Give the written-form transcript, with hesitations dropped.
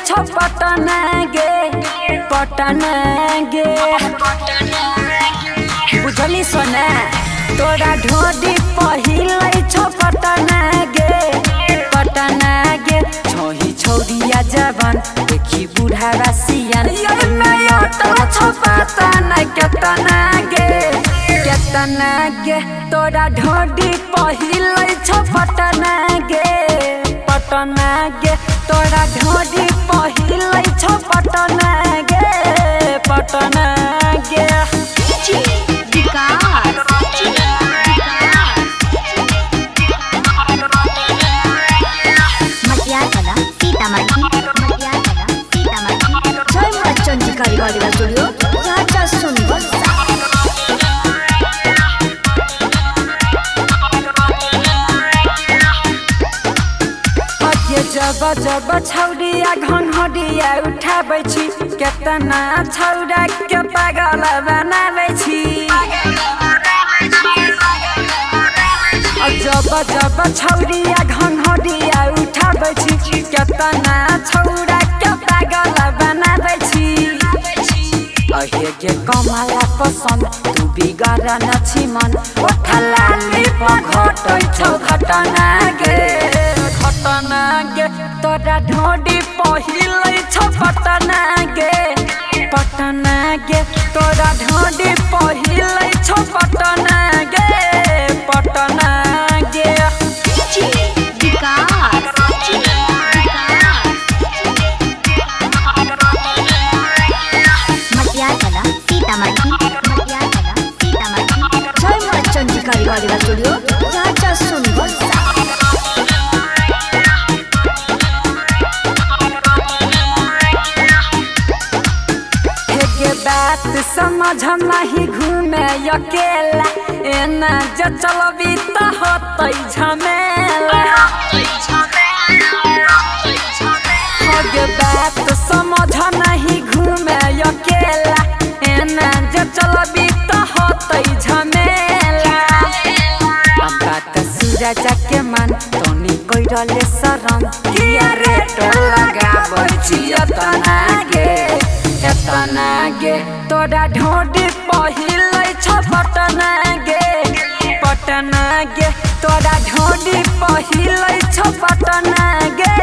छ पटना गे बुझली सोना तोरा ढोडी पहिलै छ पटना गे छोही छौरिया जवान देखी बुढ़ा रसियन छ पटना केतना गे तोरा ढोडी पहिलै छ पटना गे तोरा ढोडी पहिलै छ पटना गे जब छौरिया घंघरिया उठाबै छी केतना छौरा के पागल बनाबै छी जब छौरिया घंघरिया उठाबै छी केतना छौरा के पागल बनाबै छी अहे के कमला पसंद तू बिगाड़ न छी मन ओठला लिप घटै छौ घटना गे तोरा ढोडी पहिलै छ पटना गे तोरा ढोडी पहिलै छ पटना गे बात समझ नहीं घूमे अकेला एना जे चलबी त होतै झमेला बात समझ नहीं घूमे अकेला एना जे चलबी त होतै झमेला बात सूरज के मन तोनी कइरले शरम किया रेट लगाबै छी एतना गे तोरा ढोडी पहिलै छ पटना गे तोरा ढोडी पहिलै छ पटना गे